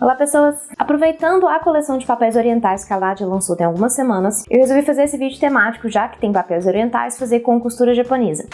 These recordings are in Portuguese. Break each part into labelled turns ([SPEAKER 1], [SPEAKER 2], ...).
[SPEAKER 1] Olá pessoas! Aproveitando a coleção de papéis orientais que a Nadia lançou tem algumas semanas, eu resolvi fazer esse vídeo temático, já que tem papéis orientais, fazer com costura japonesa.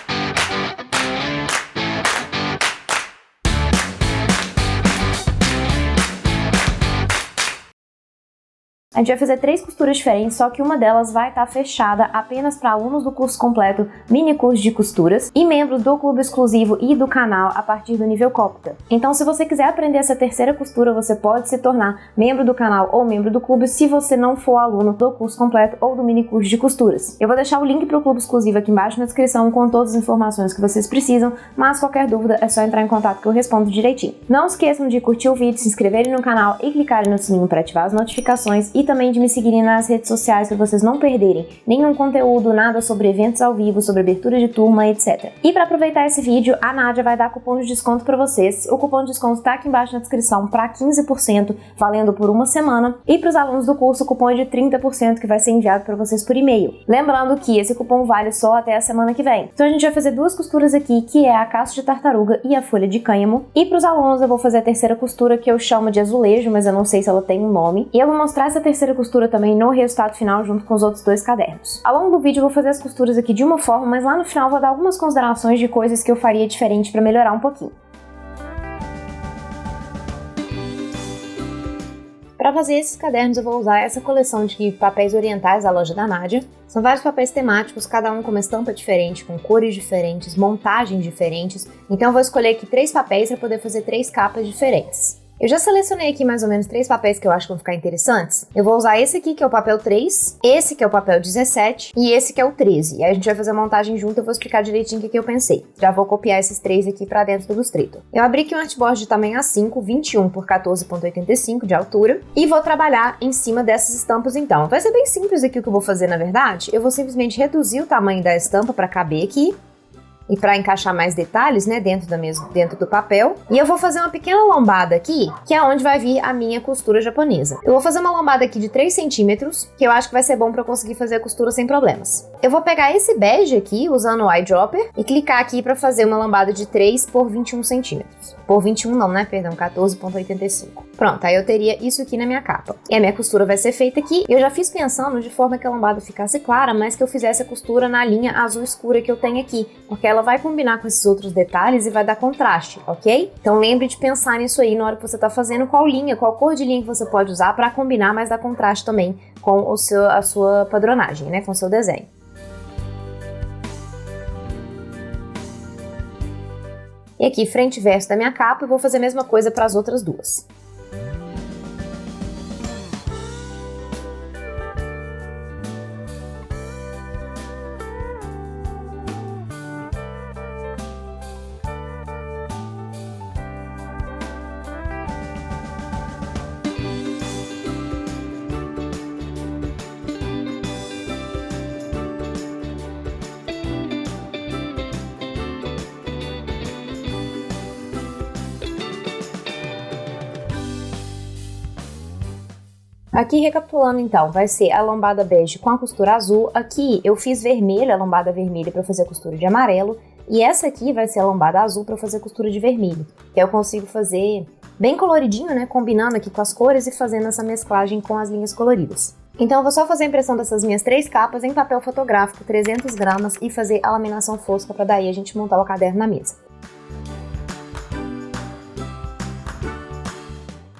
[SPEAKER 1] A gente vai fazer 3 costuras diferentes, só que uma delas vai estar fechada apenas para alunos do curso completo Mini Curso de Costuras e membros do clube exclusivo e do canal a partir do nível Cópita. Então, se você quiser aprender essa terceira costura, você pode se tornar membro do canal ou membro do clube se você não for aluno do curso completo ou do Mini Curso de Costuras. Eu vou deixar o link para o clube exclusivo aqui embaixo na descrição com todas as informações que vocês precisam, mas qualquer dúvida é só entrar em contato que eu respondo direitinho. Não esqueçam de curtir o vídeo, se inscreverem no canal e clicarem no sininho para ativar as notificações e também de me seguirem nas redes sociais para vocês não perderem nenhum conteúdo, nada sobre eventos ao vivo, sobre abertura de turma, etc. E para aproveitar esse vídeo, a Nadia vai dar cupom de desconto para vocês. O cupom de desconto está aqui embaixo na descrição para 15%, valendo por uma semana. E para os alunos do curso, o cupom é de 30% que vai ser enviado para vocês por e-mail. Lembrando que esse cupom vale só até a semana que vem. Então a gente vai fazer 2 costuras aqui, que é a caça de tartaruga e a folha de cânhamo. E para os alunos eu vou fazer a terceira costura, que eu chamo de azulejo, mas eu não sei se ela tem um nome. E eu vou mostrar essa terceira costura também no resultado final junto com os outros 2 cadernos. Ao longo do vídeo eu vou fazer as costuras aqui de uma forma, mas lá no final eu vou dar algumas considerações de coisas que eu faria diferente para melhorar um pouquinho. Para fazer esses cadernos eu vou usar essa coleção de papéis orientais da loja da Nadia. São vários papéis temáticos, cada um com uma estampa diferente, com cores diferentes, montagens diferentes. Então eu vou escolher aqui 3 papéis para poder fazer 3 capas diferentes. Eu já selecionei aqui mais ou menos 3 papéis que eu acho que vão ficar interessantes. Eu vou usar esse aqui, que é o papel 3, esse que é o papel 17 e esse que é o 13. E aí a gente vai fazer a montagem junto, eu vou explicar direitinho o que eu pensei. Já vou copiar esses 3 aqui pra dentro do Illustrator. Eu abri aqui um artboard de tamanho A5, 21 por 14,85 de altura, e vou trabalhar em cima dessas estampas então. Vai ser bem simples aqui o que eu vou fazer na verdade. Eu vou simplesmente reduzir o tamanho da estampa para caber aqui, e para encaixar mais detalhes, né, dentro do papel. E eu vou fazer uma pequena lombada aqui, que é onde vai vir a minha costura japonesa. Eu vou fazer uma lombada aqui de 3 centímetros, que eu acho que vai ser bom para eu conseguir fazer a costura sem problemas. Eu vou pegar esse bege aqui, usando o eyedropper, e clicar aqui para fazer uma lombada de 3 por 21 centímetros. Por 21 não, né, perdão, 14,85. Pronto, aí eu teria isso aqui na minha capa. E a minha costura vai ser feita aqui. Eu já fiz pensando de forma que a lombada ficasse clara, mas que eu fizesse a costura na linha azul escura que eu tenho aqui, porque ela vai combinar com esses outros detalhes e vai dar contraste, ok? Então lembre de pensar nisso aí na hora que você tá fazendo, qual cor de linha que você pode usar para combinar, mas dar contraste também com a sua padronagem, né, com o seu desenho. E aqui, frente e verso da minha capa, eu vou fazer a mesma coisa para as outras 2. Aqui, recapitulando então, vai ser a lombada bege com a costura azul. Aqui eu fiz vermelho, a lombada vermelha para fazer a costura de amarelo. E essa aqui vai ser a lombada azul para fazer a costura de vermelho. Que eu consigo fazer bem coloridinho, né? Combinando aqui com as cores e fazendo essa mesclagem com as linhas coloridas. Então eu vou só fazer a impressão dessas minhas 3 capas em papel fotográfico, 300 gramas, e fazer a laminação fosca para daí a gente montar o caderno na mesa.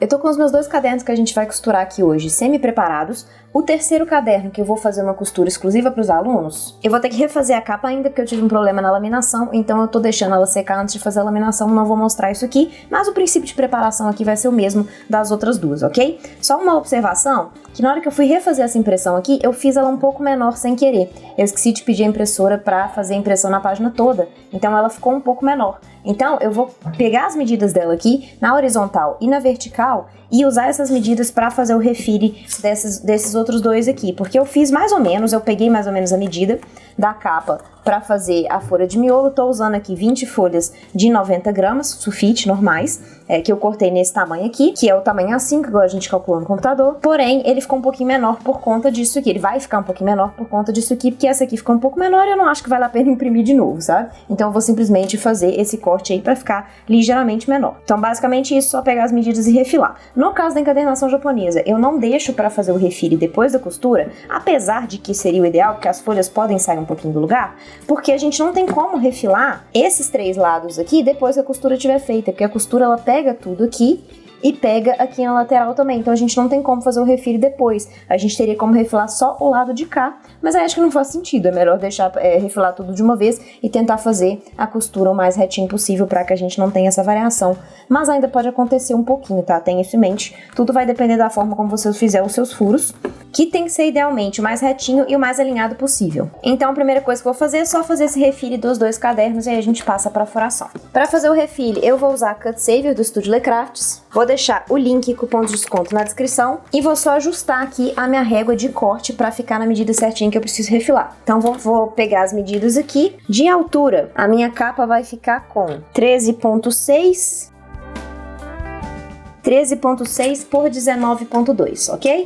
[SPEAKER 1] Eu tô com os meus 2 cadernos que a gente vai costurar aqui hoje semi-preparados. O terceiro caderno, que eu vou fazer uma costura exclusiva para os alunos, eu vou ter que refazer a capa ainda porque eu tive um problema na laminação, então eu tô deixando ela secar antes de fazer a laminação, não vou mostrar isso aqui, mas o princípio de preparação aqui vai ser o mesmo das outras 2, ok? Só uma observação, que na hora que eu fui refazer essa impressão aqui, eu fiz ela um pouco menor sem querer. Eu esqueci de pedir a impressora para fazer a impressão na página toda, então ela ficou um pouco menor. Então eu vou pegar as medidas dela aqui, na horizontal e na vertical, e usar essas medidas para fazer o refile desses outros 2 aqui, porque eu fiz mais ou menos, eu peguei mais ou menos a medida, da capa para fazer a folha de miolo. Tô usando aqui 20 folhas de 90 gramas, sulfite normais, que eu cortei nesse tamanho aqui, que é o tamanho A5, igual a gente calculou no computador. Porém, ele ficou um pouquinho menor por conta disso aqui. Ele vai ficar um pouquinho menor por conta disso aqui, porque essa aqui ficou um pouco menor e eu não acho que vale a pena imprimir de novo, sabe? Então eu vou simplesmente fazer esse corte aí para ficar ligeiramente menor. Então basicamente isso, só pegar as medidas e refilar. No caso da encadernação japonesa, eu não deixo para fazer o refile depois da costura, apesar de que seria o ideal, porque as folhas podem sair um pouquinho do lugar, porque a gente não tem como refilar esses 3 lados aqui depois que a costura estiver feita, porque a costura ela pega tudo aqui e pega aqui na lateral também, então a gente não tem como fazer o refile depois, a gente teria como refilar só o lado de cá, mas aí acho que não faz sentido, é melhor deixar refilar tudo de uma vez e tentar fazer a costura o mais retinho possível para que a gente não tenha essa variação, mas ainda pode acontecer um pouquinho, tá? Tenha isso em mente, tudo vai depender da forma como você fizer os seus furos, que tem que ser idealmente o mais retinho e o mais alinhado possível. Então a primeira coisa que eu vou fazer é só fazer esse refile dos 2 cadernos e aí a gente passa para a furação. Para fazer o refile, eu vou usar a Cut Saver do Estúdio Lecrafts, vou deixar o link e cupom de desconto na descrição e vou só ajustar aqui a minha régua de corte para ficar na medida certinha que eu preciso refilar. Então vou pegar as medidas aqui. De altura, a minha capa vai ficar com 13.6 por 19.2, ok?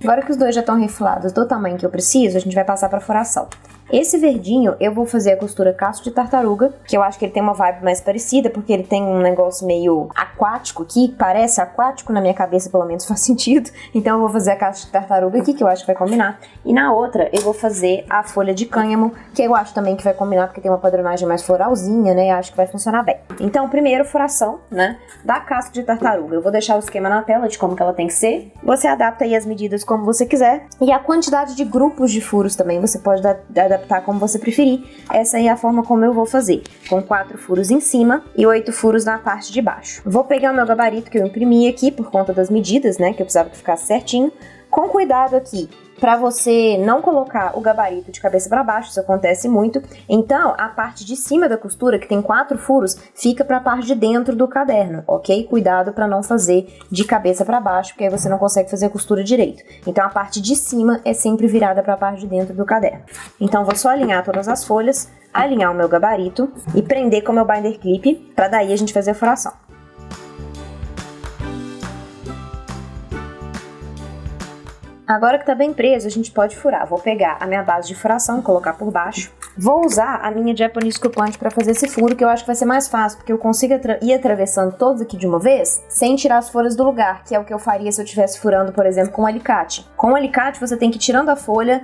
[SPEAKER 1] Agora que os dois já estão refilados do tamanho que eu preciso, a gente vai passar para furação. Esse verdinho eu vou fazer a costura casco de tartaruga, que eu acho que ele tem uma vibe mais parecida, porque ele tem um negócio meio aquático aqui, parece aquático, na minha cabeça pelo menos faz sentido. Então eu vou fazer a casco de tartaruga aqui, que eu acho que vai combinar. E na outra eu vou fazer a folha de cânhamo, que eu acho também que vai combinar, porque tem uma padronagem mais floralzinha, né? Eu acho que vai funcionar bem. Então primeiro furação, né, da casco de tartaruga. Eu vou deixar o esquema na tela de como que ela tem que ser. Você adapta aí as medidas como você quiser. E a quantidade de grupos de furos também, você pode adaptar como você preferir. Essa aí é a forma como eu vou fazer, com 4 furos em cima e 8 furos na parte de baixo. Vou pegar o meu gabarito que eu imprimi aqui por conta das medidas, né, que eu precisava que ficasse certinho. Com cuidado aqui, para você não colocar o gabarito de cabeça para baixo, isso acontece muito. Então, a parte de cima da costura, que tem 4 furos, fica para a parte de dentro do caderno, ok? Cuidado para não fazer de cabeça para baixo, porque aí você não consegue fazer a costura direito. Então, a parte de cima é sempre virada para a parte de dentro do caderno. Então, vou só alinhar todas as folhas, alinhar o meu gabarito e prender com o meu binder clip, para daí a gente fazer a furação. Agora que tá bem preso, a gente pode furar. Vou pegar a minha base de furação, colocar por baixo. Vou usar a minha Japanese Screw Punch para fazer esse furo, que eu acho que vai ser mais fácil, porque eu consigo ir atravessando todos aqui de uma vez, sem tirar as folhas do lugar, que é o que eu faria se eu estivesse furando, por exemplo, com um alicate. Com o alicate, você tem que ir tirando a folha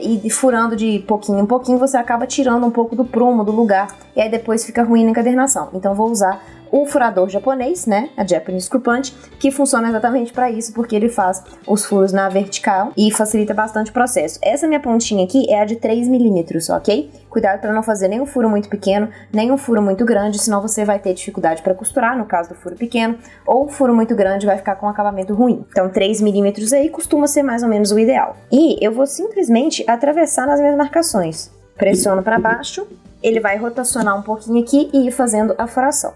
[SPEAKER 1] e furando de pouquinho em pouquinho, você acaba tirando um pouco do prumo do lugar, e aí depois fica ruim na encadernação. Então, vou usar o furador japonês, né, a Japanese Screw Punch, que funciona exatamente para isso, porque ele faz os furos na vertical e facilita bastante o processo. Essa minha pontinha aqui é a de 3 milímetros, ok? Cuidado para não fazer nem um furo muito pequeno, nem um furo muito grande, senão você vai ter dificuldade para costurar, no caso do furo pequeno, ou o furo muito grande vai ficar com um acabamento ruim. Então 3 milímetros aí costuma ser mais ou menos o ideal. E eu vou simplesmente atravessar nas minhas marcações. Pressiono para baixo, ele vai rotacionar um pouquinho aqui e ir fazendo a furação.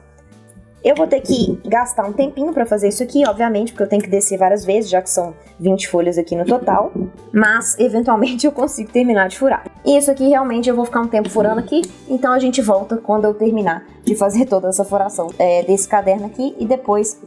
[SPEAKER 1] Eu vou ter que gastar um tempinho para fazer isso aqui, obviamente, porque eu tenho que descer várias vezes, já que são 20 folhas aqui no total, mas eventualmente eu consigo terminar de furar. E isso aqui realmente eu vou ficar um tempo furando aqui, então a gente volta quando eu terminar de fazer toda essa furação desse caderno aqui e depois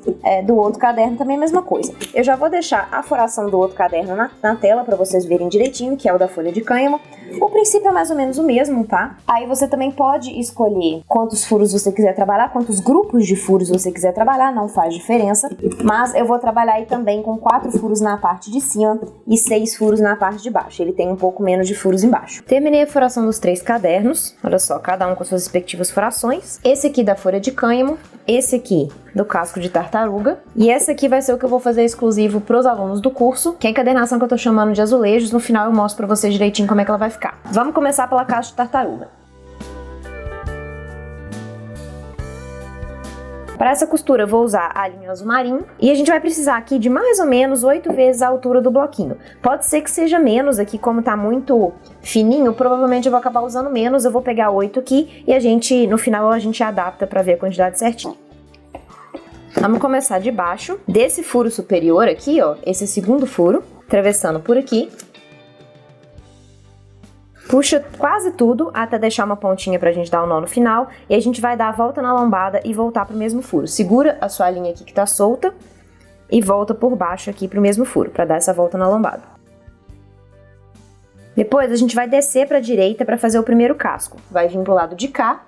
[SPEAKER 1] do outro caderno também a mesma coisa. Eu já vou deixar a furação do outro caderno na tela para vocês verem direitinho, que é o da folha de cânhamo. O princípio é mais ou menos o mesmo, tá? Aí você também pode escolher quantos furos você quiser trabalhar, quantos grupos de furos você quiser trabalhar, não faz diferença. Mas eu vou trabalhar aí também com 4 furos na parte de cima e 6 furos na parte de baixo. Ele tem um pouco menos de furos embaixo. Terminei a furação dos 3 cadernos. Olha só, cada um com suas respectivas furações. Esse aqui da folha de cânhamo, esse aqui do casco de tartaruga. E essa aqui vai ser o que eu vou fazer exclusivo para os alunos do curso, que é a encadernação que eu tô chamando de azulejos. No final eu mostro para vocês direitinho como é que ela vai ficar. Vamos começar pela casco de tartaruga. Para essa costura eu vou usar a linha azul marinho e a gente vai precisar aqui de mais ou menos 8 vezes a altura do bloquinho. Pode ser que seja menos aqui, como tá muito fininho, provavelmente eu vou acabar usando menos, eu vou pegar 8 aqui e no final a gente adapta para ver a quantidade certinha. Vamos começar de baixo, desse furo superior aqui, ó, esse segundo furo, atravessando por aqui. Puxa quase tudo até deixar uma pontinha pra gente dar um nó no final. E a gente vai dar a volta na lombada e voltar pro mesmo furo. Segura a sua linha aqui que tá solta e volta por baixo aqui pro mesmo furo, pra dar essa volta na lombada. Depois a gente vai descer pra direita pra fazer o primeiro casco. Vai vir pro lado de cá.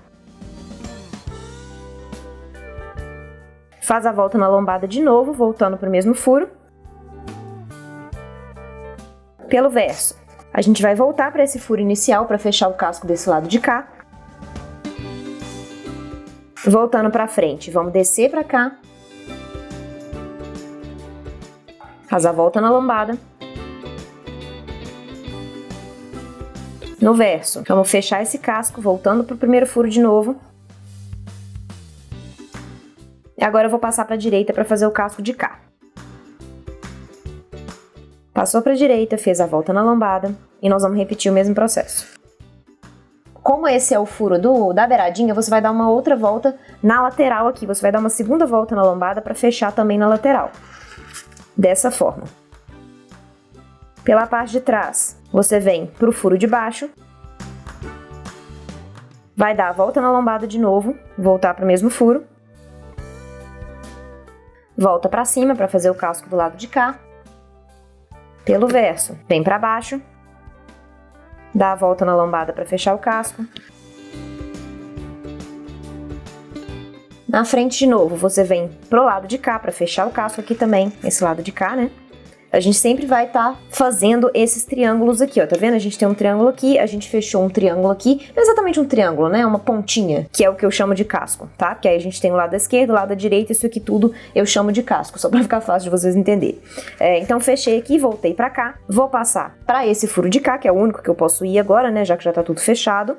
[SPEAKER 1] Faz a volta na lombada de novo, voltando pro mesmo furo. Pelo verso. A gente vai voltar para esse furo inicial para fechar o casco desse lado de cá. Voltando para frente, vamos descer para cá. Faz a volta na lombada. No verso, vamos fechar esse casco, voltando para o primeiro furo de novo. E agora eu vou passar para a direita para fazer o casco de cá. Passou para a direita, fez a volta na lombada e nós vamos repetir o mesmo processo. Como esse é o furo da beiradinha, você vai dar uma outra volta na lateral aqui. Você vai dar uma segunda volta na lombada para fechar também na lateral. Dessa forma. Pela parte de trás, você vem para o furo de baixo. Vai dar a volta na lombada de novo, voltar para o mesmo furo. Volta para cima para fazer o casco do lado de cá. Pelo verso, vem para baixo, dá a volta na lombada para fechar o casco. Na frente de novo, você vem pro lado de cá para fechar o casco aqui também, esse lado de cá, né? A gente sempre vai estar fazendo esses triângulos aqui, ó, tá vendo? A gente tem um triângulo aqui, a gente fechou um triângulo aqui, não é exatamente um triângulo, né? Uma pontinha, que é o que eu chamo de casco, tá? Que aí a gente tem o lado esquerdo, o lado direito, isso aqui tudo eu chamo de casco, só pra ficar fácil de vocês entenderem. Então fechei aqui, voltei pra cá, vou passar pra esse furo de cá, que é o único que eu posso ir agora, né? Já que já tá tudo fechado.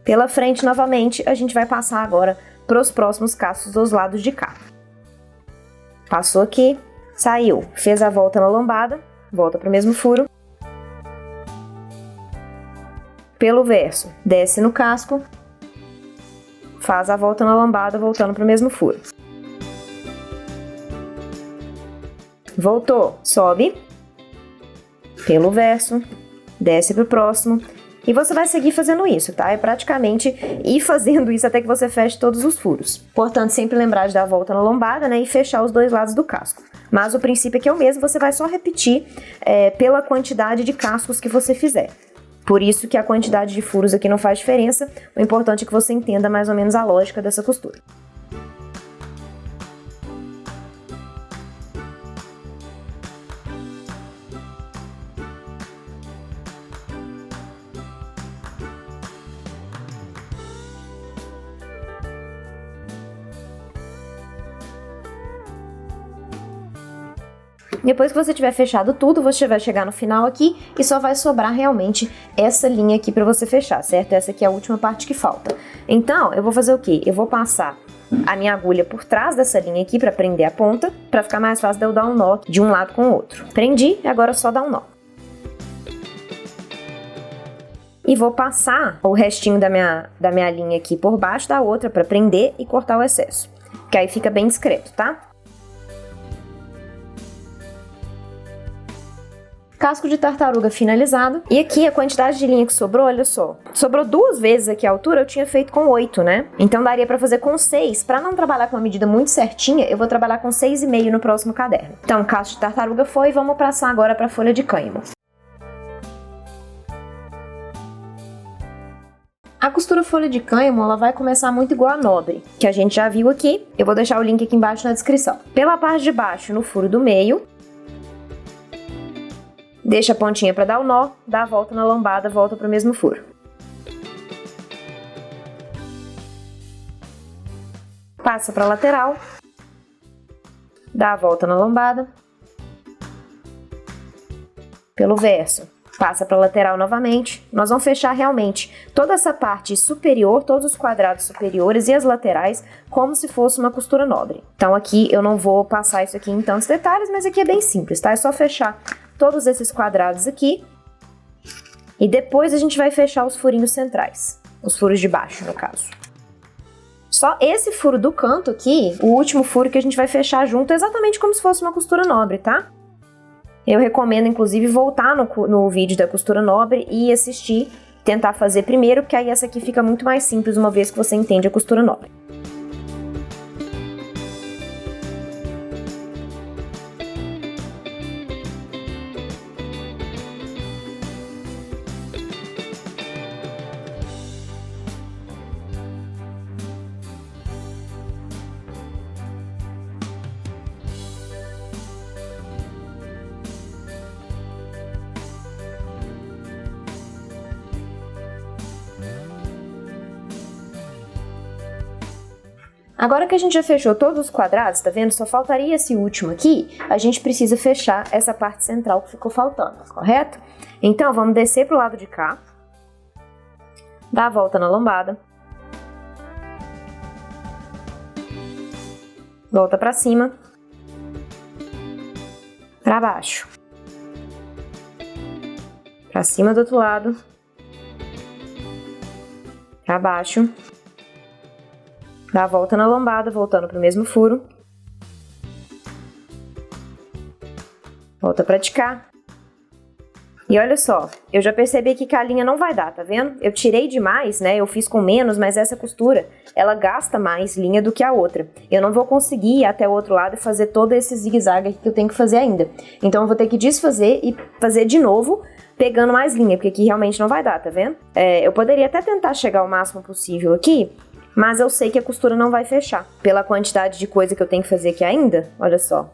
[SPEAKER 1] Pela frente, novamente, a gente vai passar agora pros próximos cascos dos lados de cá. Passou aqui. Saiu, fez a volta na lombada, volta para o mesmo furo. Pelo verso, desce no casco, faz a volta na lombada, voltando para o mesmo furo. Voltou, sobe, pelo verso, desce para o próximo. E você vai seguir fazendo isso, tá? É praticamente ir fazendo isso até que você feche todos os furos. Portanto, sempre lembrar de dar a volta na lombada, né? E fechar os dois lados do casco. Mas o princípio aqui é o mesmo, você vai só repetir pela quantidade de cascos que você fizer. Por isso que a quantidade de furos aqui não faz diferença, o importante é que você entenda mais ou menos a lógica dessa costura. Depois que você tiver fechado tudo, você vai chegar no final aqui e só vai sobrar realmente essa linha aqui pra você fechar, certo? Essa aqui é a última parte que falta. Então, eu vou fazer o quê? Eu vou passar a minha agulha por trás dessa linha aqui pra prender a ponta, pra ficar mais fácil de eu dar um nó de um lado com o outro. Prendi, agora é só dar um nó. E vou passar o restinho da minha linha aqui por baixo da outra pra prender e cortar o excesso. Que aí fica bem discreto, tá? Casco de tartaruga finalizado. E aqui a quantidade de linha que sobrou, olha só. Sobrou 2 vezes aqui a altura, eu tinha feito com 8, né? Então daria pra fazer com 6. Pra não trabalhar com uma medida muito certinha, eu vou trabalhar com 6,5 no próximo caderno. Então, casco de tartaruga foi, vamos passar agora pra folha de cânhamo. A costura folha de cânhamo, ela vai começar muito igual a nobre, que a gente já viu aqui. Eu vou deixar o link aqui embaixo na descrição. Pela parte de baixo, no furo do meio, deixa a pontinha para dar o nó, dá a volta na lombada, volta para o mesmo furo. Passa para a lateral, dá a volta na lombada. Pelo verso, Passa para a lateral novamente. Nós vamos fechar realmente toda essa parte superior, todos os quadrados superiores e as laterais, como se fosse uma costura nobre. Então aqui eu não vou passar isso aqui em tantos detalhes, mas aqui é bem simples, tá? É só fechar todos esses quadrados aqui. E depois a gente vai fechar os furinhos centrais. Os furos de baixo, no caso. Só esse furo do canto aqui, o último furo que a gente vai fechar junto, exatamente como se fosse uma costura nobre, tá? Eu recomendo, inclusive, voltar no vídeo da costura nobre e assistir, tentar fazer primeiro, porque aí essa aqui fica muito mais simples, uma vez que você entende a costura nobre. Agora que a gente já fechou todos os quadrados, tá vendo? Só faltaria esse último aqui, a gente precisa fechar essa parte central que ficou faltando, correto? Então, vamos descer pro lado de cá, dar a volta na lombada, volta pra cima, pra baixo, pra cima do outro lado, pra baixo, dá a volta na lombada, voltando pro mesmo furo. Volta pra de cá. E olha só, eu já percebi aqui que a linha não vai dar, tá vendo? Eu tirei demais, né? Eu fiz com menos, mas essa costura, ela gasta mais linha do que a outra. Eu não vou conseguir ir até o outro lado e fazer todo esse zigue-zague que eu tenho que fazer ainda. Então eu vou ter que desfazer e fazer de novo, pegando mais linha, porque aqui realmente não vai dar, tá vendo? Eu poderia até tentar chegar o máximo possível aqui, mas eu sei que a costura não vai fechar. Pela quantidade de coisa que eu tenho que fazer aqui ainda, olha só.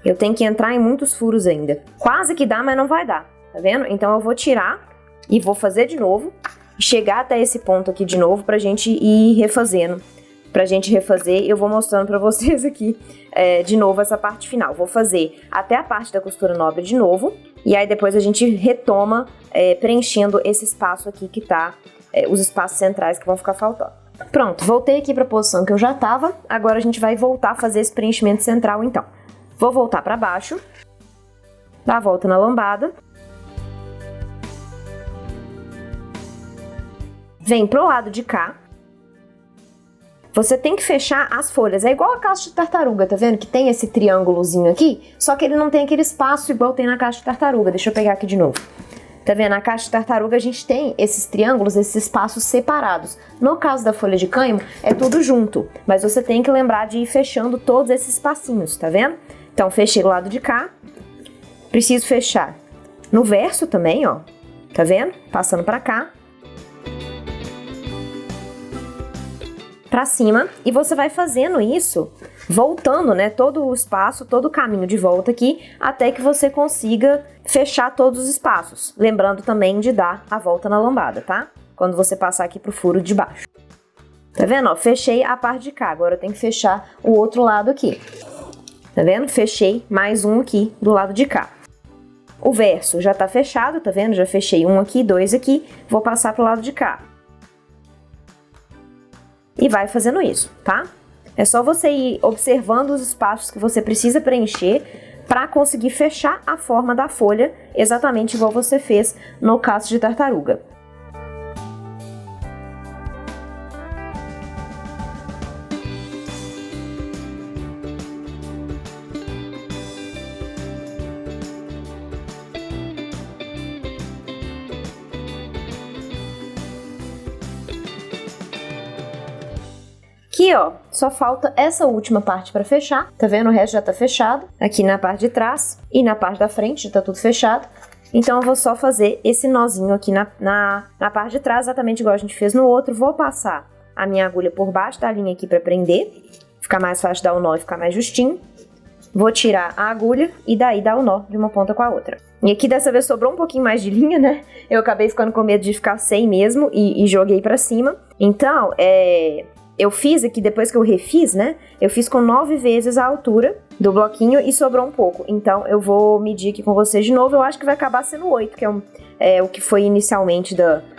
[SPEAKER 1] Eu tenho que entrar em muitos furos ainda. Quase que dá, mas não vai dar, tá vendo? Então eu vou tirar e vou fazer de novo. Chegar até esse ponto aqui de novo pra gente ir refazendo. Pra gente refazer, eu vou mostrando pra vocês aqui de novo essa parte final. Vou fazer até a parte da costura nobre de novo. E aí depois a gente retoma preenchendo esse espaço aqui que tá, os espaços centrais que vão ficar faltando. Pronto, voltei aqui para a posição que eu já estava, agora a gente vai voltar a fazer esse preenchimento central então. Vou voltar para baixo, dar a volta na lombada. Vem pro lado de cá. Você tem que fechar as folhas, é igual a caixa de tartaruga, tá vendo? Que tem esse triângulozinho aqui, só que ele não tem aquele espaço igual tem na caixa de tartaruga. Deixa eu pegar aqui de novo. Tá vendo? Na caixa de tartaruga a gente tem esses triângulos, esses espaços separados. No caso da folha de cânhamo, é tudo junto. Mas você tem que lembrar de ir fechando todos esses espacinhos, tá vendo? Então, fechei do lado de cá. Preciso fechar no verso também, ó. Tá vendo? Passando pra cá. Pra cima. E você vai fazendo isso, voltando, né? Todo o espaço, todo o caminho de volta aqui, até que você consiga fechar todos os espaços. Lembrando também de dar a volta na lombada, tá? Quando você passar aqui pro furo de baixo. Tá vendo? Ó, fechei a parte de cá. Agora eu tenho que fechar o outro lado aqui. Tá vendo? Fechei mais um aqui do lado de cá. O verso já tá fechado, tá vendo? Já fechei um aqui, dois aqui. Vou passar pro lado de cá. E vai fazendo isso, tá? É só você ir observando os espaços que você precisa preencher para conseguir fechar a forma da folha, exatamente igual você fez no caso de tartaruga. Aqui, ó, só falta essa última parte para fechar, tá vendo? O resto já tá fechado, aqui na parte de trás e na parte da frente já tá tudo fechado. Então eu vou só fazer esse nozinho aqui na parte de trás, exatamente igual a gente fez no outro. Vou passar a minha agulha por baixo da linha aqui para prender, ficar mais fácil dar o nó e ficar mais justinho. Vou tirar a agulha e daí dar o nó de uma ponta com a outra. E aqui dessa vez sobrou um pouquinho mais de linha, né? Eu acabei ficando com medo de ficar sem mesmo e joguei para cima. Então, eu fiz aqui, depois que eu refiz, né? Eu fiz com 9 vezes a altura do bloquinho e sobrou um pouco. Então eu vou medir aqui com vocês de novo. Eu acho que vai acabar sendo 8, que é o que foi inicialmente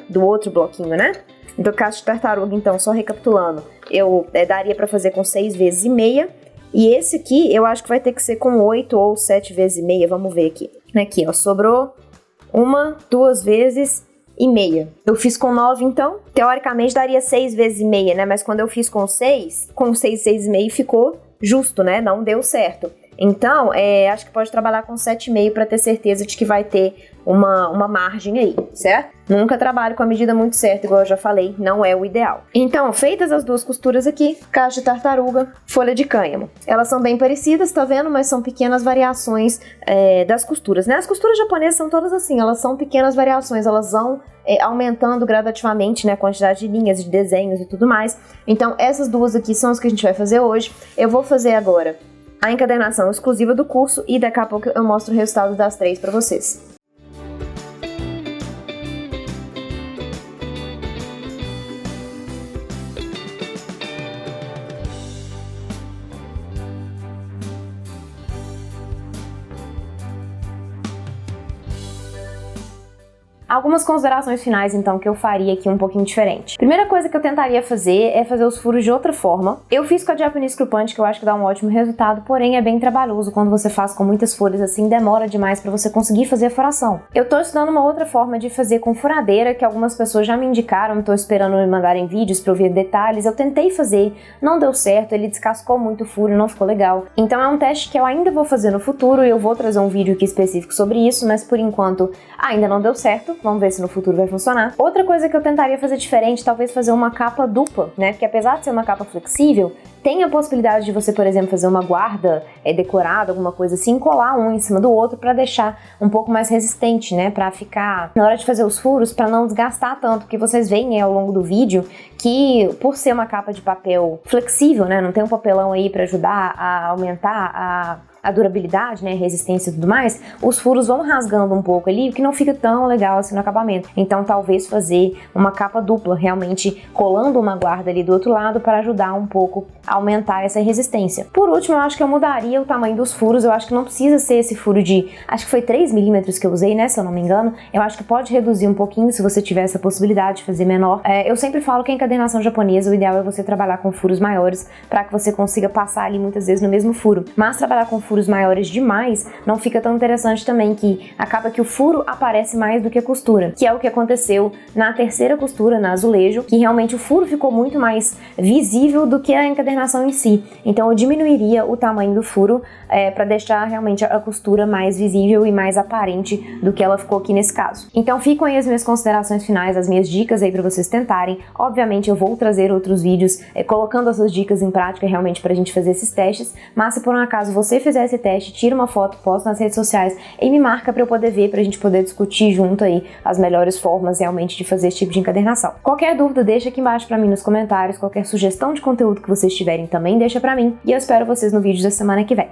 [SPEAKER 1] do outro bloquinho, né? Do casco de tartaruga, então, só recapitulando, eu daria pra fazer com 6 vezes e meia. E esse aqui eu acho que vai ter que ser com 8 ou 7 vezes e meia. Vamos ver aqui. Aqui, ó, sobrou 1, 2 vezes e meia. Eu fiz com 9, então, teoricamente daria 6 vezes e meia, né? Mas quando eu fiz com 6, 6 e meio ficou justo, né? Não deu certo. Então, acho que pode trabalhar com 7,5 para ter certeza de que vai ter uma margem aí, certo? Nunca trabalho com a medida muito certa, igual eu já falei, não é o ideal. Então, feitas as 2 costuras aqui, caixa de tartaruga, folha de cânhamo. Elas são bem parecidas, tá vendo? Mas são pequenas variações das costuras, né? As costuras japonesas são todas assim, elas são pequenas variações, elas vão aumentando gradativamente, né, a quantidade de linhas, de desenhos e tudo mais. Então, essas 2 aqui são as que a gente vai fazer hoje. Eu vou fazer agora a encadernação exclusiva do curso e daqui a pouco eu mostro o resultado das 3 para vocês. Algumas considerações finais, então, que eu faria aqui um pouquinho diferente. Primeira coisa que eu tentaria fazer é fazer os furos de outra forma. Eu fiz com a Japanese Screw Punch, que eu acho que dá um ótimo resultado, porém é bem trabalhoso. Quando você faz com muitas folhas assim, demora demais pra você conseguir fazer a furação. Eu tô estudando uma outra forma de fazer com furadeira, que algumas pessoas já me indicaram, tô esperando me mandarem vídeos pra eu ver detalhes. Eu tentei fazer, não deu certo, ele descascou muito o furo, não ficou legal. Então é um teste que eu ainda vou fazer no futuro e eu vou trazer um vídeo aqui específico sobre isso, mas por enquanto ainda não deu certo. Vamos ver se no futuro vai funcionar. Outra coisa que eu tentaria fazer diferente, talvez fazer uma capa dupla, né? Porque apesar de ser uma capa flexível, tem a possibilidade de você, por exemplo, fazer uma guarda decorada, alguma coisa assim, colar um em cima do outro para deixar um pouco mais resistente, né? Para ficar, na hora de fazer os furos, para não desgastar tanto, porque vocês veem ao longo do vídeo que, por ser uma capa de papel flexível, né? Não tem um papelão aí para ajudar a aumentar a durabilidade, né, resistência e tudo mais, os furos vão rasgando um pouco ali, o que não fica tão legal assim no acabamento. Então talvez fazer uma capa dupla, realmente colando uma guarda ali do outro lado para ajudar um pouco a aumentar essa resistência. Por último, eu acho que eu mudaria o tamanho dos furos, eu acho que não precisa ser esse furo de, acho que foi 3 milímetros que eu usei, né, se eu não me engano, eu acho que pode reduzir um pouquinho se você tiver essa possibilidade de fazer menor. Eu sempre falo que a encadernação japonesa, o ideal é você trabalhar com furos maiores para que você consiga passar ali muitas vezes no mesmo furo, mas trabalhar com furos maiores demais não fica tão interessante também, que acaba que o furo aparece mais do que a costura, que é o que aconteceu na terceira costura, na azulejo, que realmente o furo ficou muito mais visível do que a encadernação em si. Então eu diminuiria o tamanho do furo para deixar realmente a costura mais visível e mais aparente do que ela ficou aqui nesse caso. Então ficam aí as minhas considerações finais, as minhas dicas aí para vocês tentarem. Obviamente eu vou trazer outros vídeos colocando essas dicas em prática realmente pra gente fazer esses testes, mas se por um acaso você fizer esse teste, tira uma foto, posta nas redes sociais e me marca para eu poder ver, pra gente poder discutir junto aí as melhores formas realmente de fazer esse tipo de encadernação. Qualquer dúvida, deixa aqui embaixo pra mim nos comentários, qualquer sugestão de conteúdo que vocês tiverem também deixa pra mim, e eu espero vocês no vídeo da semana que vem.